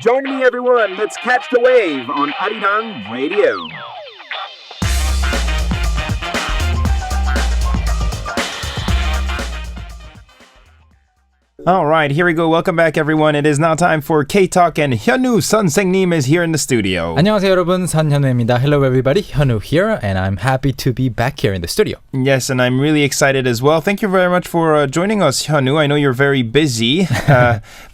Join me, everyone. Let's catch the wave on Arirang Radio. All right, here we go. Welcome back, everyone. It is now time for K-Talk, and Hyunwoo 선생님 is here in the studio. 안녕하세요, 여러분. 선현우입니다. Hello, everybody. Hyunwoo here, and I'm happy to be back here in the studio. Yes, and I'm really excited as well. Thank you very much for joining us, Hyunwoo. I know you're very busy,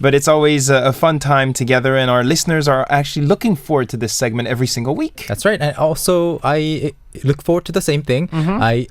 but it's always a fun time together, and our listeners are actually looking forward to this segment every single week. That's right. And also, I look forward to the same thing. I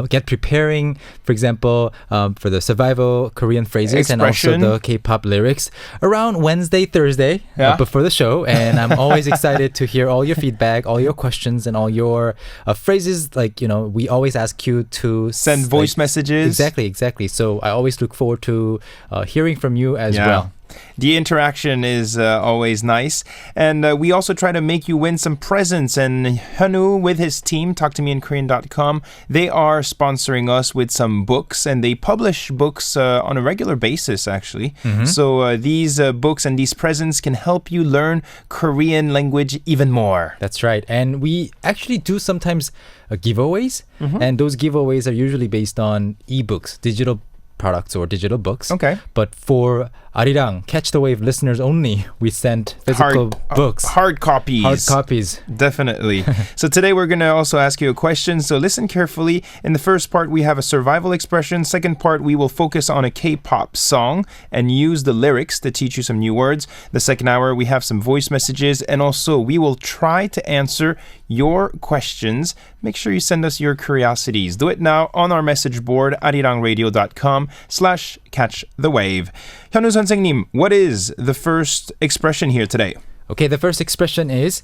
get preparing, for example, for the survival Korean phrases and also the K-pop lyrics around Wednesday, Thursday before the show. And I'm always excited to hear all your feedback, all your questions, and all your phrases. Like, you know, we always ask you to send voice messages. Exactly. So I always look forward to hearing from you as well. The interaction is always nice. And we also try to make you win some presents. And Hyunwoo with his team, talktomeinkorean.com, they are sponsoring us with some books. And they publish books on a regular basis, actually. So these books and these presents can help you learn Korean language even more. That's right. And we actually do sometimes giveaways. And those giveaways are usually based on ebooks, digital products or digital books. Okay. But for Arirang, Catch the Wave listeners only, we sent physical books. Hard copies. Hard copies. Definitely. So today we're going to also ask you a question. So listen carefully. In the first part, we have a survival expression. Second part, we will focus on a K-pop song and use the lyrics to teach you some new words. The second hour, we have some voice messages. And also, we will try to answer your questions. Make sure you send us your curiosities. Do it now on our message board, arirangradio.com/catchthewave. Hyunwoo 선생님, what is the first expression here today? Okay, the first expression is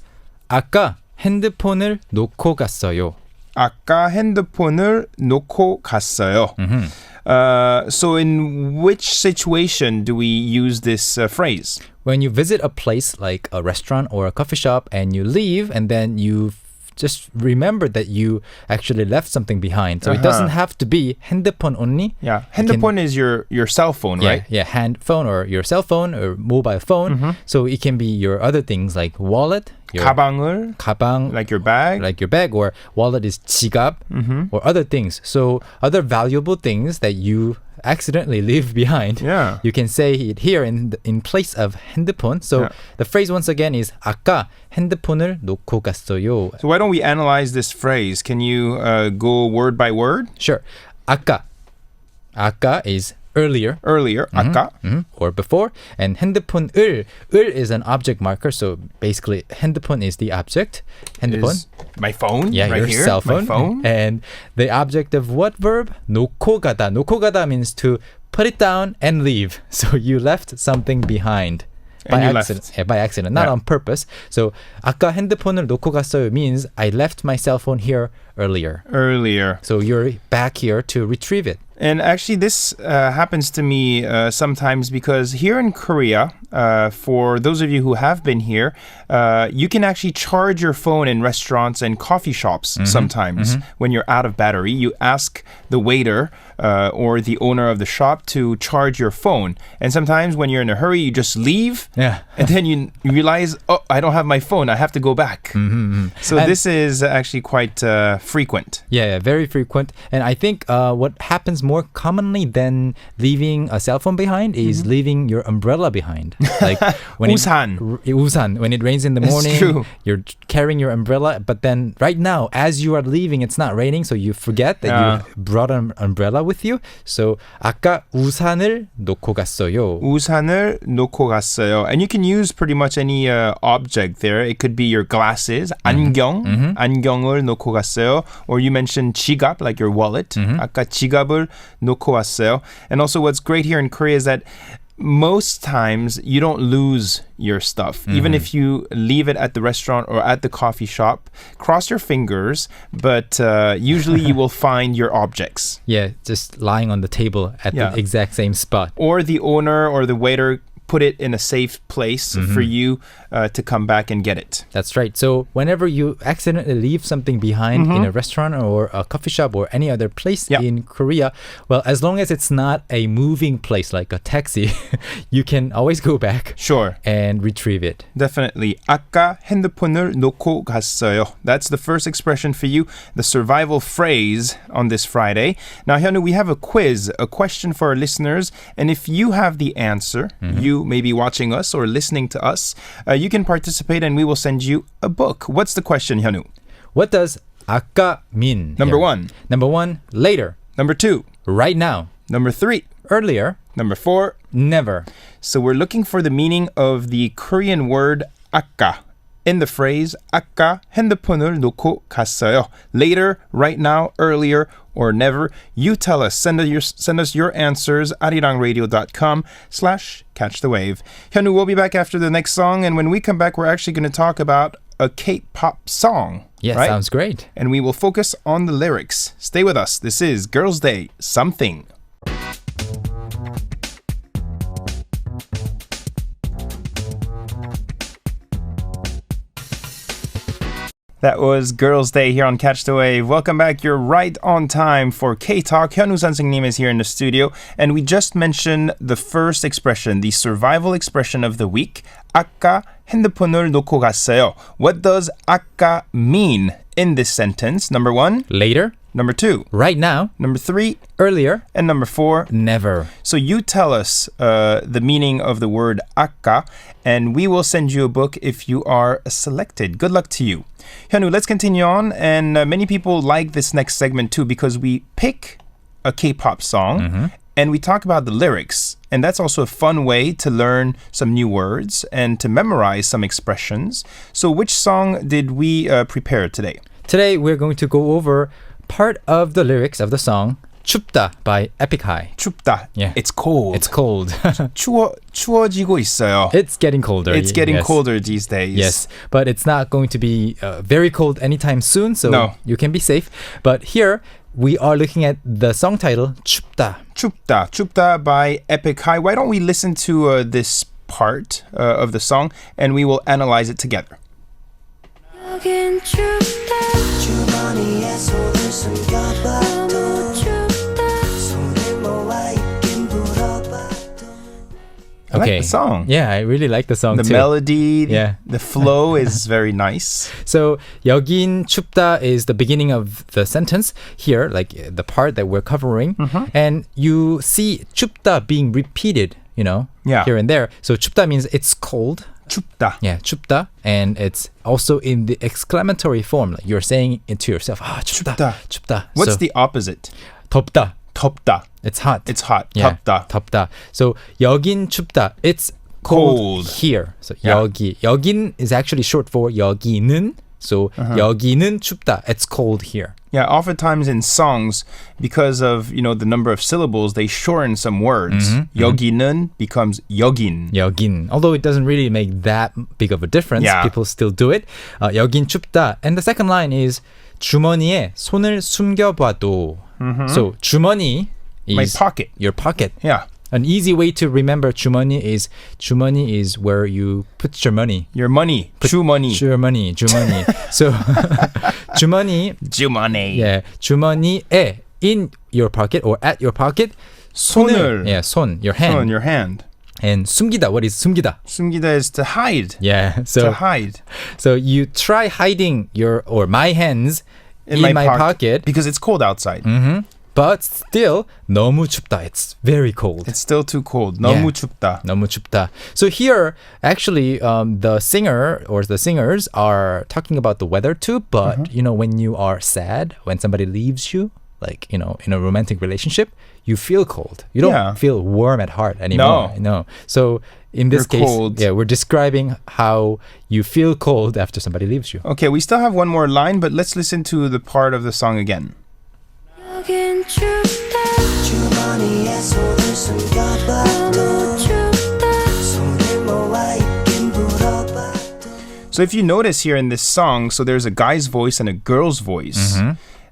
아까 핸드폰을 놓고 갔어요. 아까 핸드폰을 놓고 갔어요. So in which situation do we use this phrase? When you visit a place like a restaurant or a coffee shop and you leave and then you just remember that you actually left something behind. So it doesn't have to be 핸드폰 only. Yeah, 핸드폰 is your cell phone, right? Yeah, hand phone or your cell phone or mobile phone. So it can be your other things like wallet, your 가방, like your bag. Or wallet is 지갑 or other things. So other valuable things that you accidentally leave behind. Yeah. You can say it here in place of 핸드폰. So the phrase once again is 아까 핸드폰을 놓고 갔어요. So why don't we analyze this phrase? Can you go word by word? Sure. 아까 is earlier, 아까, or before, and 핸드폰을 is an object marker. So basically, 핸드폰 is the object. 핸드폰 is my phone. Yeah, right your here, cell phone. My phone. And the object of what verb? 놓고 가다. 놓고 가다 means to put it down and leave. So you left something behind. By accident, not on purpose. So 아까 핸드폰을 놓고 갔어요 means I left my cell phone here earlier. So you're back here to retrieve it. And actually, this happens to me sometimes because here in Korea, for those of you who have been here, you can actually charge your phone in restaurants and coffee shops sometimes. When you're out of battery, you ask the waiter or the owner of the shop to charge your phone. And sometimes when you're in a hurry, you just leave. Yeah. And then you realize, oh, I don't have my phone. I have to go back. So this is actually quite frequent. Yeah, very frequent. And I think what happens more commonly than leaving a cell phone behind is leaving your umbrella behind. Like when 우산. When it rains in the morning, you're carrying your umbrella, but then right now, as you are leaving, it's not raining, so you forget that you brought an umbrella with you. So 아까 우산을 놓고 갔어요. 우산을 놓고 갔어요. And you can use pretty much any object there. It could be your glasses, 안경, 안경을 놓고 갔어요. Or you mentioned 지갑, like your wallet. 아까 지갑을 놓고 왔어요. And also what's great here in Korea is that most times you don't lose your stuff. Even if you leave it at the restaurant or at the coffee shop, cross your fingers, but usually you will find your objects. Yeah, just lying on the table at the exact same spot. Or the owner or the waiter put it in a safe place for you to come back and get it. That's right. So whenever you accidentally leave something behind in a restaurant or a coffee shop or any other place in Korea, well, as long as it's not a moving place like a taxi, you can always go back Sure. and retrieve it. Definitely. 아까 핸드폰을 놓고 갔어요. That's the first expression for you, the survival phrase on this Friday. Now, Hyunwoo, we have a quiz, a question for our listeners, and if you have the answer, you may be watching us or listening to us, you can participate and we will send you a book. What's the question, Hyunwoo? What does 아까 mean? Number here? 1. Number 1, later. Number 2. Right now. Number 3. Earlier. Number 4. Never. So we're looking for the meaning of the Korean word 아까 in the phrase 아까 핸드폰을 놓고 갔어요. Later, right now, earlier, or never. You tell us. Send us your answers. arirangradio.com/catchthewave. Hyunwoo will be back after the next song, and when we come back, we're actually going to talk about a K-pop song. Yeah, right? sounds great. And we will focus on the lyrics. Stay with us. This is Girls' Day Something. That was Girls' Day here on Catch the Wave. Welcome back. You're right on time for K-Talk. Hyunwoo 선생님 is here in the studio. And we just mentioned the first expression, the survival expression of the week. 아까 핸드폰을 놓고 갔어요. What does 아까 mean in this sentence? Number 1. Later. Number 2. Right now. Number 3. Earlier. And number 4. Never. So you tell us the meaning of the word 아까, and we will send you a book if you are selected. Good luck to you. Hyunwoo, let's continue on. And many people like this next segment too because we pick a K-pop song and we talk about the lyrics. And that's also a fun way to learn some new words and to memorize some expressions. So which song did we prepare today? Today we're going to go over part of the lyrics of the song 춥다 by Epic High. 춥다. Yeah. It's cold. It's cold. 추워지고 있어요. It's getting colder. It's getting yes. colder these days. Yes, but it's not going to be very cold anytime soon, so No. you can be safe. But here, we are looking at the song title, 춥다. 춥다 by Epic High. Why don't we listen to this part of the song and we will analyze it together. 여긴 춥다 주머니에 손을 숨겨봐도 춥다 손을 모아 있긴 불어봐도 I like the song. Yeah, I really like the song The too. melody, Yeah. the flow is very nice. So 여긴 춥다 is the beginning of the sentence here, like the part that we're covering. And you see 춥다 being repeated, Yeah. here and there. So 춥다 means it's cold. 춥다. Yeah, 춥다. And it's also in the exclamatory form. Like you're saying it to yourself. Ah, 춥다. 춥다. 춥다. What's So, the opposite? 덥다. 덥다. It's hot. It's hot. Yeah, 덥다. 덥다. So 여긴 춥다. It's cold, here. So Yeah. 여기. 여긴 is actually short for 여기는. So 여기는 춥다. It's cold here. Yeah, oftentimes in songs, because of the number of syllables, they shorten some words. 여기는 becomes 여긴. 여긴. Although it doesn't really make that big of a difference, Yeah. people still do it. 여긴 춥다. And the second line is 주머니에 손을 숨겨봐도. So 주머니 is My pocket. your pocket. Yeah. An easy way to remember 주머니 is where you put your money. Your money. 주머니. 주머니. So 주머니, 주머니. yeah, 주머니에 in your pocket or at your pocket. 손을. Yeah, 손, your hand. On your hand. And 숨기다. What is 숨기다? 숨기다 is to hide. Yeah. To So hide. you try hiding my hands in my pocket. because it's cold outside. But still 너무 춥다. It's very cold. It's still too cold. 너무 춥다. 너무 춥다. So here, actually, the singer or the singers are talking about the weather too. But when you are sad, when somebody leaves you, like in a romantic relationship, you feel cold. You don't feel warm at heart anymore. No. So in this You're case, cold. yeah, we're describing how you feel cold after somebody leaves you. Okay, we still have one more line, but let's listen to the part of the song again. 여긴 춥다 주머니에 손을 숨겨봐도 춥다 손을 모아 있긴 불어봐도 So if you notice here in this song, so there's a guy's voice and a girl's voice.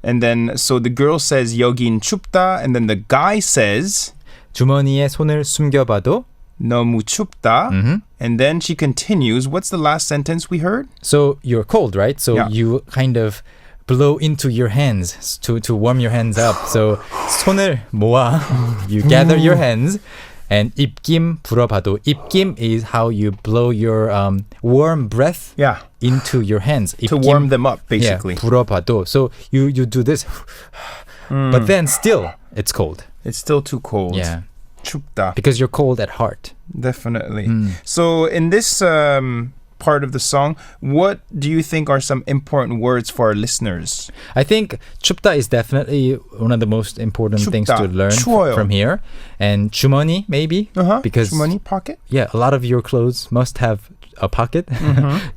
And then, so the girl says 여긴 춥다, and then the guy says 주머니에 손을 숨겨봐도 너무 춥다. And then she continues. What's the last sentence we heard? So you're cold, right? So Yeah. you kind of blow into your hands to warm your hands up. So 손을 모아. You gather your hands. And 입김 불어봐도. 입김 is how you blow your warm breath Yeah. into your hands. To 입김, warm them up, basically. Yeah, 불어봐도. So you do this. But then still, it's cold. It's still too cold. Yeah. 춥다. Because you're cold at heart. Definitely. So in this part of the song, what do you think are some important words for our listeners? I think 춥다 is definitely one of the most important things 춥다. to learn 추워요. from here. And 주머니 maybe because 주머니, pocket? yeah, a lot of your clothes must have a pocket.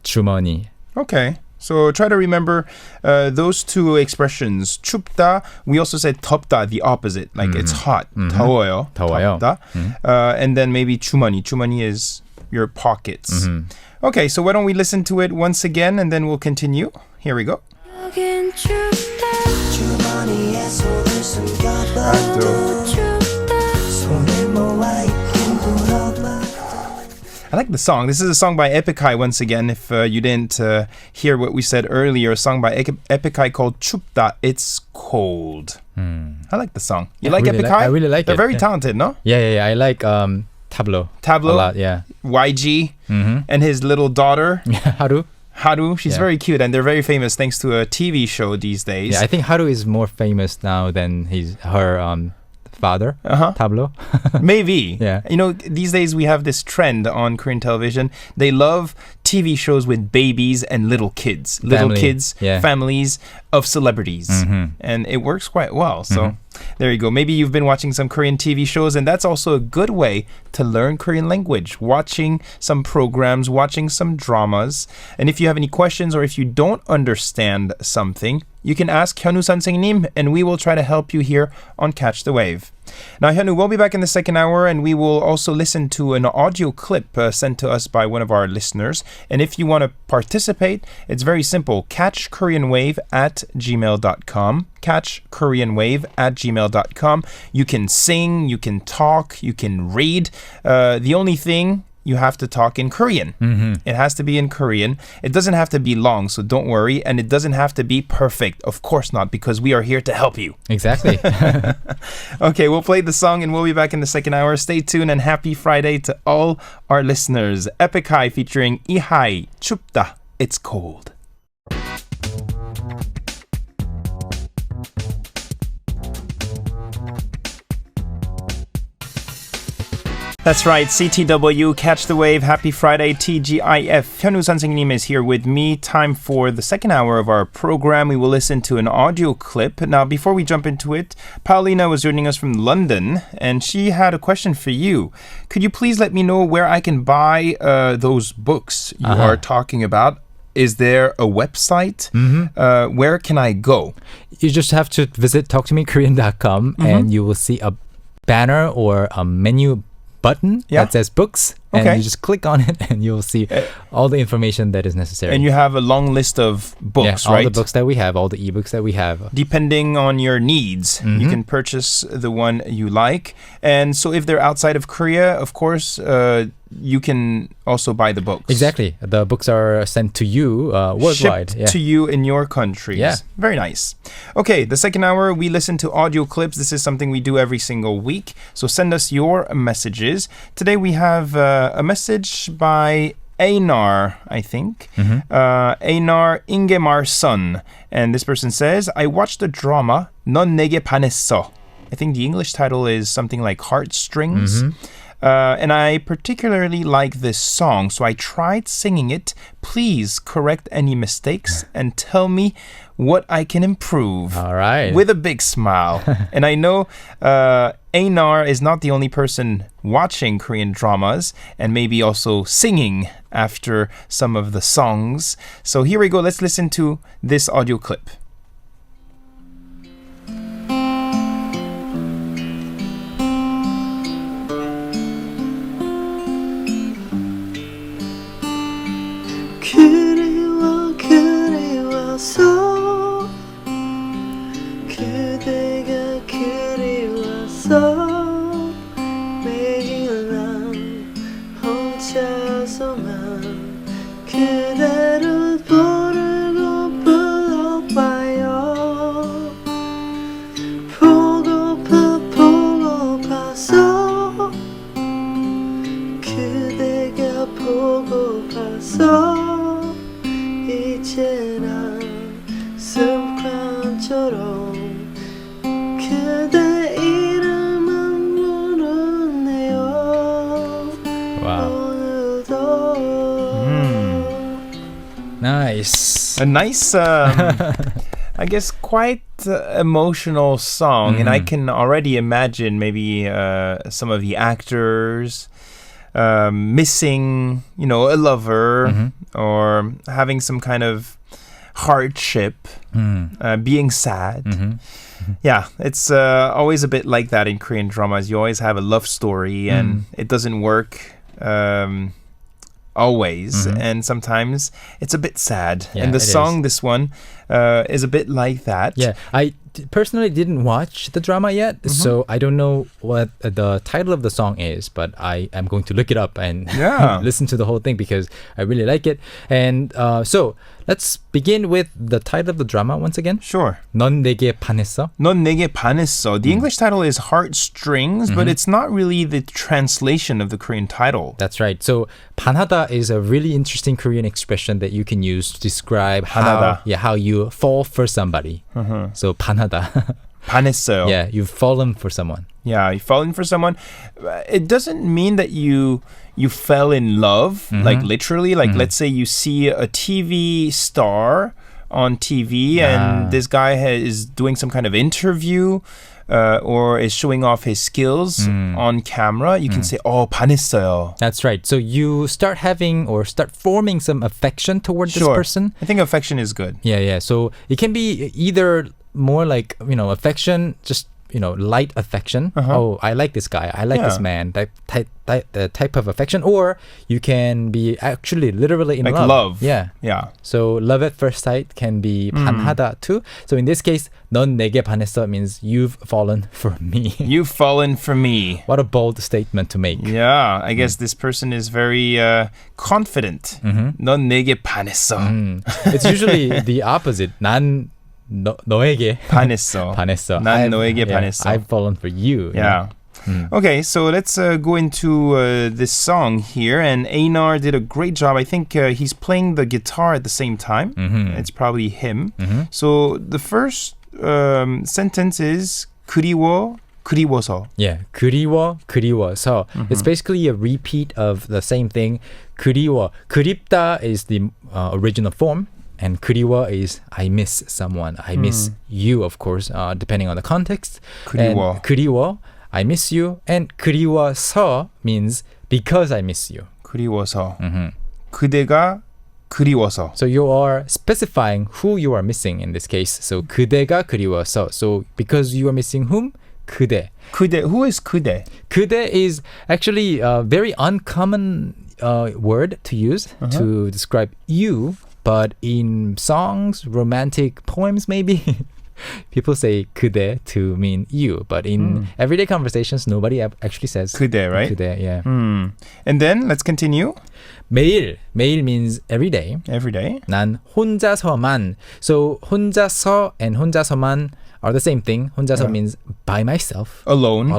주머니. Okay. So try to remember those two expressions. 춥다. We also said 덥다, the opposite. Like it's hot. 더워요. 더워요. 덥다. And then maybe 주머니. 주머니 is your pockets. Okay, so why don't we listen to it once again and then we'll continue. Here we go. 여긴 춥다 주머니에 손을 숨겨봐도 또. 춥다 손을 모아 입김 불어봐 I like the song. This is a song by Epikai once again. If you didn't hear what we said earlier, a song by Epikai called 춥다. It's cold. I like the song. You like really Epikai? I really like They're it. very Yeah. talented, no? Yeah. I like Tableau. Tableau? A lot, yeah. YG and his little daughter, Haru? Haru. She's Yeah. very cute and they're very famous thanks to a TV show these days. Yeah, I think Haru is more famous now than her father, Tableau. Maybe. Yeah. You know, these days we have this trend on Korean television. They love TV shows with babies and little kids. Little Family, kids, yeah. families of celebrities. And it works quite well. So there you go. Maybe you've been watching some Korean TV shows and that's also a good way to learn Korean language. Watching some programs, watching some dramas. And if you have any questions or if you don't understand something, you can ask Hyunwoo 선생님 and we will try to help you here on Catch the Wave. Now, Hyunwoo will be back in the second hour and we will also listen to an audio clip sent to us by one of our listeners. And if you want to participate, it's very simple. catchkoreanwave@gmail.com. catchkoreanwave@gmail.com. You can sing, you can talk, you can read. The only thing, you have to talk in Korean. It has to be in Korean. It doesn't have to be long, so don't worry. And it doesn't have to be perfect. Of course not, because we are here to help you. Exactly. Okay, we'll play the song and we'll be back in the second hour. Stay tuned and happy Friday to all our listeners. Epic High featuring Ihai, 춥다, it's cold. That's right, CTW, Catch the Wave, Happy Friday, TGIF. Hyunwoo 선생님 is here with me. Time for the second hour of our program. We will listen to an audio clip. Now, before we jump into it, Paulina was joining us from London, and she had a question for you. Could you please let me know where I can buy those books you are talking about? Is there a website? Where can I go? You just have to visit talktomekorean.com and you will see a banner or a menu button that says books, and you just click on it and you'll see all the information that is necessary. And you have a long list of books, all right? the books that we have, all the ebooks that we have. Depending on your needs, you can purchase the one you like. And so if they're outside of Korea, of course, you can also buy the books. Exactly. The books are sent to you worldwide. Shipped to you in your countries. Yeah. Very nice. Okay, the second hour, we listen to audio clips. This is something we do every single week. So send us your messages. Today we have a message by Einar, I think. Einar Ingemarsson. And this person says, I watched the drama 넌 내게 반했어. I think the English title is something like Heartstrings. And I particularly like this song, so I tried singing it. Please correct any mistakes and tell me what I can improve. All right. With a big smile. And I know Einar is not the only person watching Korean dramas and maybe also singing after some of the songs. So here we go. Let's listen to this audio clip. 그리워서 그대가 그리워서 매일 난 그대가 보고파서 이제 난 습관처럼 그대 이름은 모르네요. Wow. 오늘도 Nice. A nice, I guess, quite emotional song, and I can already imagine maybe some of the actors missing, a lover or having some kind of hardship, being sad. Yeah, it's always a bit like that in Korean dramas. You always have a love story, and it doesn't work. Always, and sometimes it's a bit sad. Yeah, and the it song, this one, is a bit like that. Yeah, I personally didn't watch the drama yet, so I don't know what the title of the song is, but I am going to look it up and listen to the whole thing because I really like it. And so let's begin with the title of the drama once again. Sure. 넌 내게 반했어? 넌 내게 반했어. The English title is Heartstrings, but it's not really the translation of the Korean title. That's right. So 반하다 is a really interesting Korean expression that you can use to describe how you fall for somebody. So 반하다. 반했어요. Yeah, you've fallen for someone. Yeah, you've fallen for someone. It doesn't mean that you fell in love, like literally. Like let's say you see a TV star on TV and this guy is doing some kind of interview or is showing off his skills on camera. You can say, oh, 반했어요. That's right. So you start having or start forming some affection towards this person. I think affection is good. Yeah. So it can be either more like, affection, just, light affection. Oh, I like this guy. I like this man. That type of affection. Or you can be actually literally in like love. love. Yeah. So love at first sight can be 반하다 too. So in this case, 넌 내게 반했어 means you've fallen for me. You've fallen for me. What a bold statement to make. Yeah, I guess this person is very confident. 넌 내게 반했어. It's usually the opposite. 난 너에게 반했어. 난 너에게 반했어. I've fallen for you. Yeah. Okay, so let's go into this song here. And Einar did a great job. I think he's playing the guitar at the same time. It's probably him. So the first sentence is 그리워서. Yeah, 그리워서. It's basically a repeat of the same thing. 그립다 is the original form. And 그리워 is I miss someone. I miss you, of course, depending on the context. 그리워. And 그리워, I miss you. And 그리워서 means because I miss you. 그리워서. 그대가 그리워서. So you are specifying who you are missing in this case. So 그대가 그리워서. So because you are missing whom? 그대. Who is 그대? 그대 is actually a very uncommon word to use to describe you. But in songs, romantic poems maybe, people say 그대 to mean you. But in everyday conversations, nobody actually says 그대, right? 그대, yeah. And then, let's continue. 매일 means every day. Every day. 난 혼자서만. So 혼자서 and 혼자서만 are the same thing. 혼자서 means by myself. Alone.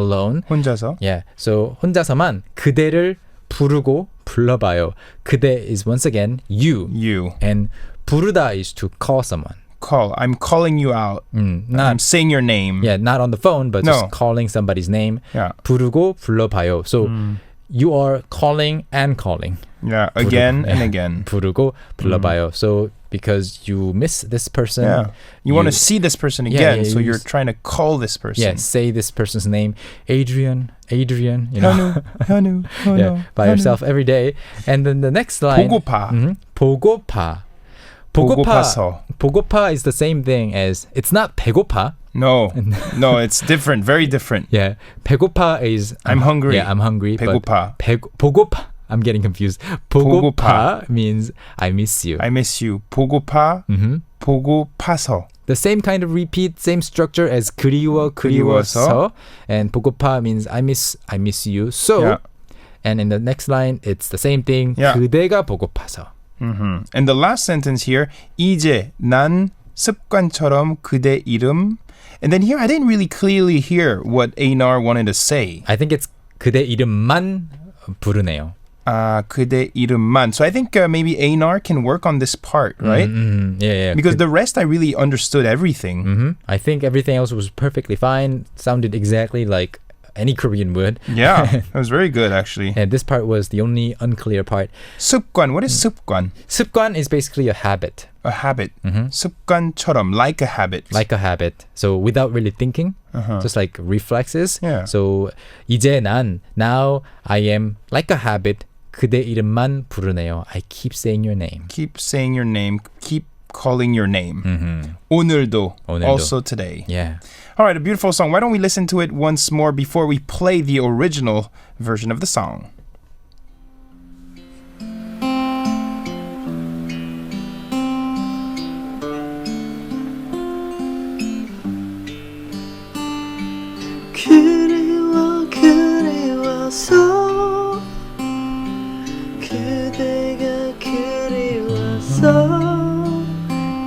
혼자서. Yeah. So 혼자서만 그대를 부르고 불러봐요. 그대 is once again you. And 부르다 is to call someone. Call. I'm calling you out. I'm saying your name. Yeah, not on the phone, but just calling somebody's name. Yeah. 부르고 불러봐요. So you are calling and calling. Yeah, again and again. 부르고 불러봐요. So because you miss this person. You want to see this person again, so you're trying to call this person. Yeah, say this person's name. Adrian, 현우, 현우, by yourself every day. And then the next line. 보고파. 보고파 is the same thing as, it's not 배고파. No, it's different, very different. Yeah, 배고파 is I'm hungry. Yeah, I'm hungry. 배고파. 보고파. I'm getting confused. 보고파 means I miss you. I miss you. 보고파. 보고파서. The same kind of repeat, same structure as 그리워서. And 보고파 means I miss you. So, and in the next line, it's the same thing. 그대가 보고파서. And the last sentence here, 이제 난 습관처럼 그대 이름. And then here, I didn't really clearly hear what Einar wanted to say. I think it's 그대 이름만 부르네요. 그대 이름만. So I think maybe Einar can work on this part, right? Yeah. Because the rest I really understood everything. I think everything else was perfectly fine. Sounded exactly like any Korean would. Yeah, that was very good actually. And this part was the only unclear part. 습관. What is 습관? 습관 is basically a habit. A habit. 습관처럼, like a habit. Like a habit. So without really thinking, just like reflexes. Yeah. So 이제 now I am like a habit. 그대 이름만 부르네요. I keep saying your name. Keep saying your name. Keep calling your name. 오늘도. Also today. Yeah. All right, a beautiful song. Why don't we listen to it once more before we play the original version of the song? 그리워서 그대가 그리워서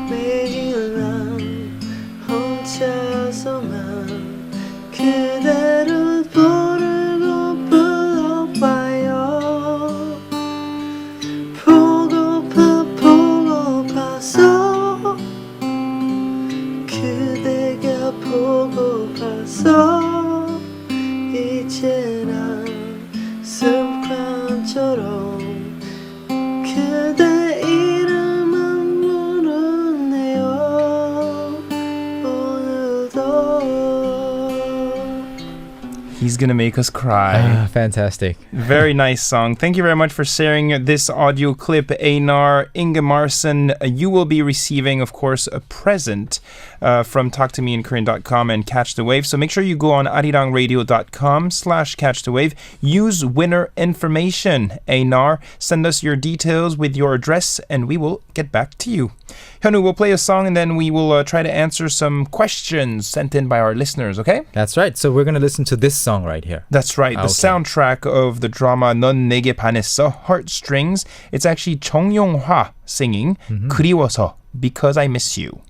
매일 난 혼자서만 그대를 부르고 불러봐요. 보고파서 그대가 보고파서 이제 난 습관처럼 그대 이름만 부르네요. 오늘도. He's gonna make us cry. Fantastic. Very nice song. Thank you very much for sharing this audio clip, Einar Ingemarsson. You will be receiving, of course, a present from talktomeinkorean.com and Catch the Wave. So make sure you go on arirangradio.com/catch the wave. Use winner information. Einar, send us your details with your address and we will get back to you. Hyunwoo will play a song and then we will try to answer some questions sent in by our listeners, okay? That's right. So we're going to listen to this song right here. That's right. The soundtrack of the drama 넌 내게 반했어, Heartstrings. It's actually 정용화 singing 그리워서, Because I Miss You.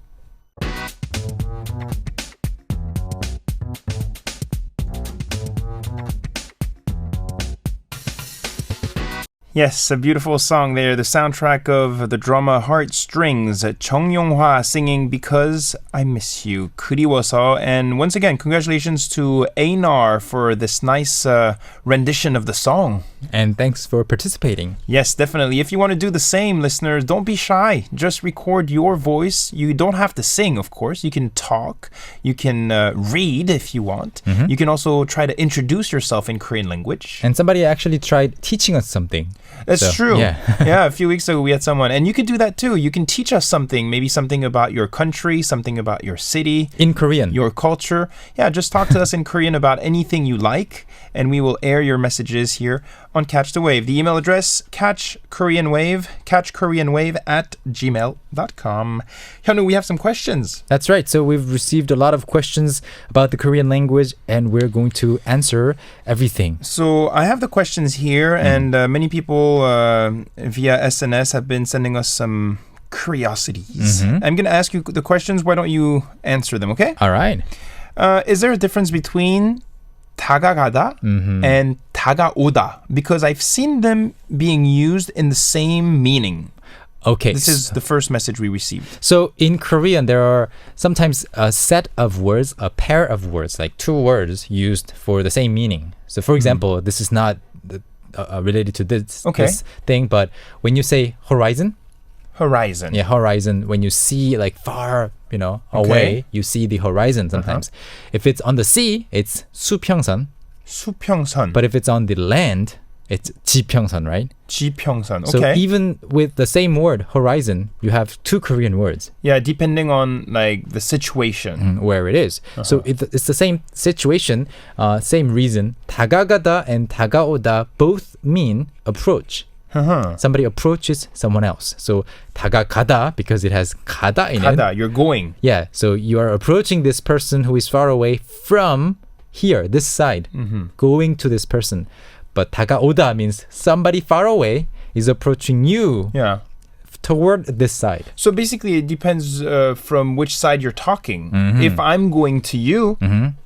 Yes, a beautiful song there. The soundtrack of the drama Heartstrings. Chung Yong-hwa singing Because I Miss You. 그리워서. And once again, congratulations to Einar for this nice rendition of the song. And thanks for participating. Yes, definitely. If you want to do the same, listeners, don't be shy. Just record your voice. You don't have to sing, of course. You can talk. You can read if you want. You can also try to introduce yourself in Korean language. And somebody actually tried teaching us something. That's true. Yeah. Yeah, a few weeks ago we had someone. And you can do that too. You can teach us something. Maybe something about your country, something about your city. In Korean. Your culture. Yeah, just talk to us in Korean about anything you like. And we will air your messages here on Catch the Wave. The email address, catchkoreanwave@gmail.com. Hyunwoo, we have some questions. That's right. So we've received a lot of questions about the Korean language and we're going to answer everything. So I have the questions here and many people via SNS have been sending us some curiosities. I'm going to ask you the questions. Why don't you answer them, okay? All right. Is there a difference between 다가가다 and 다가오다? Because I've seen them being used in the same meaning. Okay. This is the first message we received. So in Korean, there are sometimes a set of words, a pair of words, like two words used for the same meaning. So for example, this is not related to this thing, but when you say horizon, Horizon. yeah, horizon, when you see like far, away, you see the horizon sometimes. If it's on the sea, it's 수평선. 수평선. But if it's on the land, it's 지평선, right? 지평선. So Okay. even with the same word, horizon, you have two Korean words. Yeah, depending on like the situation. Where it is. So it's the same situation, same reason. 다가가다 and 다가오다 both mean approach. Somebody approaches someone else. So 다가가다 because it has 가다 in it. 가다, you're going. Yeah, so you are approaching this person who is far away from here, this side, going to this person. But 다가오다 means somebody far away is approaching you Yeah. toward this side. So basically it depends from which side you're talking. If I'm going to you,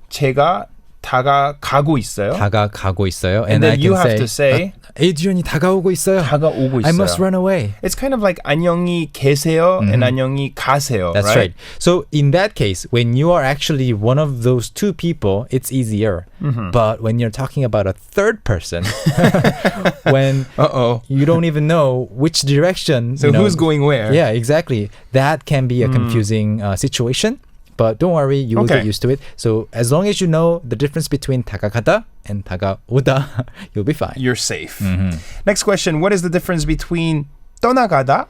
제가 다가가고 있어요. 다가가고 있어요. And then you have to say Adrian이 다가오고 있어요. 다가오고 있어요. I must run away. It's kind of like 안녕히 계세요 and 안녕히 가세요. That's right. So in that case, when you are actually one of those two people, it's easier. But when you're talking about a third person, when you don't even know which direction. So who's going where? Yeah, exactly. That can be a confusing situation. But don't worry, you will get used to it. So as long as you know the difference between 다가가다 and 다가오다, you'll be fine. You're safe. Next question. What is the difference between 떠나가다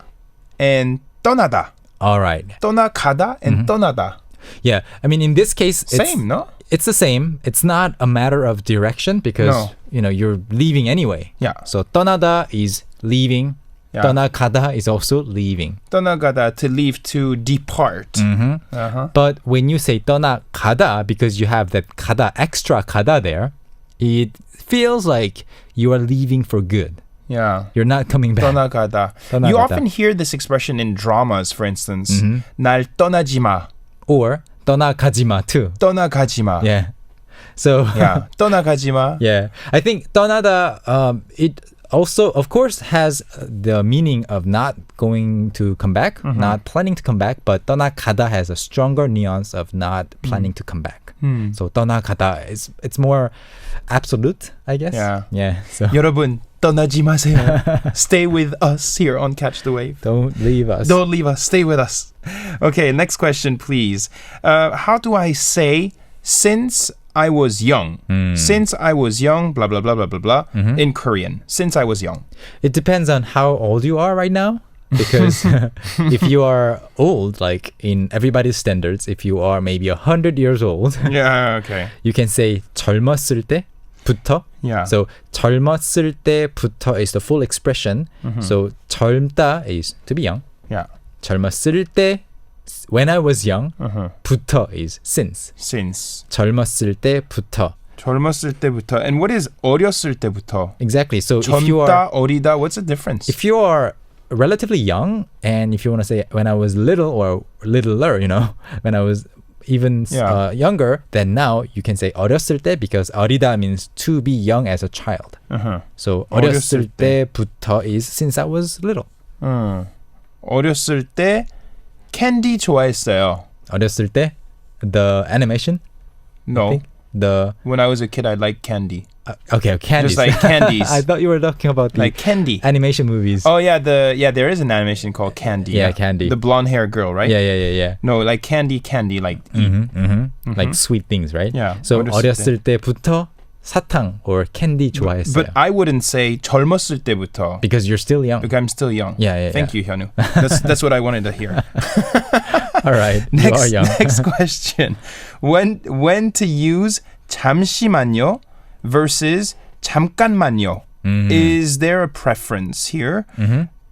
and 떠나다? All right. 떠나가다 and 떠나다. Yeah, I mean, in this case, Same, no? It's the same. It's not a matter of direction because, you're leaving anyway. Yeah. So 떠나다 is leaving. Yeah. 떠나가다 is also leaving. 떠나가다, to leave, to depart. But when you say 떠나가다, because you have that 가다, extra 가다 there, it feels like you are leaving for good. Yeah. You're not coming back. 떠나가다. 떠나가다. You often hear this expression in dramas, for instance. 날 떠나지 마. Or 떠나가지 마 too. 떠나가지 마. Yeah. So Yeah. 떠나가지 마. yeah. I think 떠나다, it also, of course, has the meaning of not going to come back, not planning to come back, but 떠나가다 has a stronger nuance of not planning to come back. So 떠나가다 it's more absolute, I guess. Yeah. So 여러분, 떠나지 마세요. Stay with us here on Catch the Wave. don't leave us. Don't leave us. Stay with us. Okay, next question, please. How do I say since I was young? Since I was young, blah, blah, blah, blah, blah, blah, in Korean. Since I was young. It depends on how old you are right now. Because if you are old, like in everybody's standards, if you are maybe 100 years old, Yeah, okay. you can say 젊었을 때부터. Yeah. So 젊었을 때부터 is the full expression. So 젊다 is to be young. Yeah. 젊었을 때, when I was young, 부터 is since. Since. 젊었을 때부터. 젊었을 때부터. And what is 어렸을 때부터? Exactly. So if you 젊다, are 어리다, what's the difference? if you are relatively young, and if you want to say when I was little or littler, when I was even younger than now, you can say 어렸을 때 because 어리다 means to be young as a child. So 어렸을 때부터 is since I was little. 어렸을 때 캔디 좋아했어요. 어렸을 때 the animation? No. The When I was a kid, I liked candy. okay, candies. Just like candies. I thought you were talking about the Like candy. animation movies. Oh yeah, there is an animation called Candy. Yeah, Candy. The blonde hair girl, right? Yeah. No, like candy, like eat. Like sweet things, right? Yeah, So 어렸을 어렸을 때부터 사탕 or candy 좋아했어요. But I wouldn't say 젊었을 때부터 because you're still young. because I'm still young. Yeah. Thank you, Hyunwoo. That's what I wanted to hear. All right. You are young. Next question. When to use 잠시만요 versus 잠깐만요? Is there a preference here?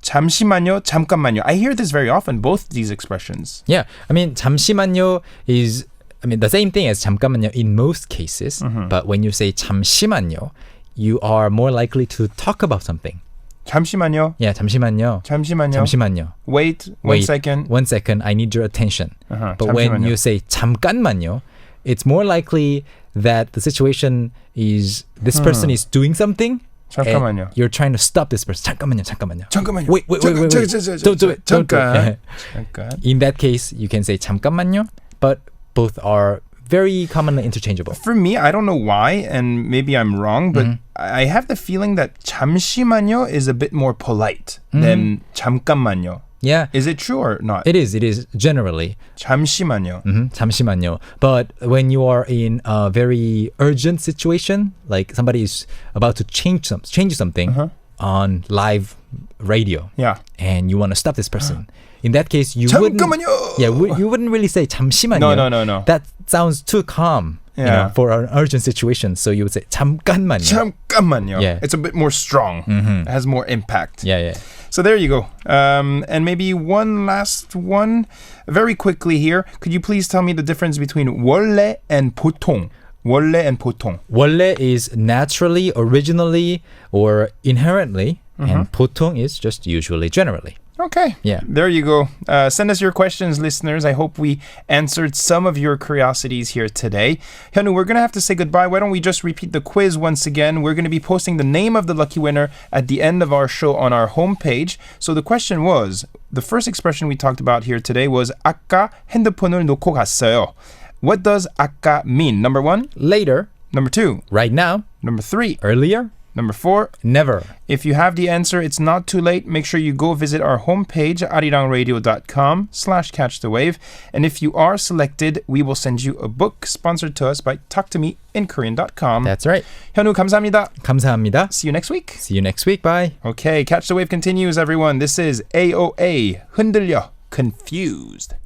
잠시만요, 잠깐만요. I hear this very often, both these expressions. Yeah. I mean, 잠시만요 is the same thing as 잠깐만요 in most cases. But when you say 잠시만요, you are more likely to talk about something. 잠시만요. Yeah, 잠시만요. 잠시만요. Wait, 1 second. 1 second, I need your attention. But when 잠시만요. you say 잠깐만요, it's more likely that the situation is this person is doing something. 잠깐만요. You're trying to stop this person. 잠깐만요. 잠깐만요. Wait. Don't do it. Don't do it. 잠깐. In that case, you can say 잠깐만요, but both are very commonly interchangeable. For me, I don't know why, and maybe I'm wrong, but I have the feeling that 잠시만요 is a bit more polite than 잠깐만요. Yeah. Is it true or not? It is generally. 잠시만요. 잠시만요. But when you are in a very urgent situation, like somebody is about to change something on live radio, Yeah. and you want to stop this person. In that case, you 잠깐만요. you wouldn't really say 잠시만요. No. That sounds too calm, Yeah. for an urgent situation. So you would say 잠깐만요. 잠깐만요. Yeah. It's a bit more strong. It has more impact. Yeah. So there you go. And maybe one last one. Very quickly here. Could you please tell me the difference between 원래 and 보통? 원래 and 보통. 원래 is naturally, originally, or inherently, and 보통 is just usually, generally. Okay. Yeah. There you go. Send us your questions, listeners. I hope we answered some of your curiosities here today. Hyunwoo, we're going to have to say goodbye. Why don't we just repeat the quiz once again? We're going to be posting the name of the lucky winner at the end of our show on our homepage. So the question was, the first expression we talked about here today was 아까 핸드폰을 놓고 갔어요. What does 아까 mean? Number 1? Later. Number 2? Right now. Number 3? Earlier. Number 4? Never. If you have the answer, it's not too late. Make sure you go visit our homepage, arirangradio.com/catchthewave. And if you are selected, we will send you a book sponsored to us by talktomeinkorean.com. That's right. 현우, 감사합니다. 감사합니다. See you next week. See you next week. Bye. Okay, Catch the Wave continues, everyone. This is AOA, 흔들려, confused.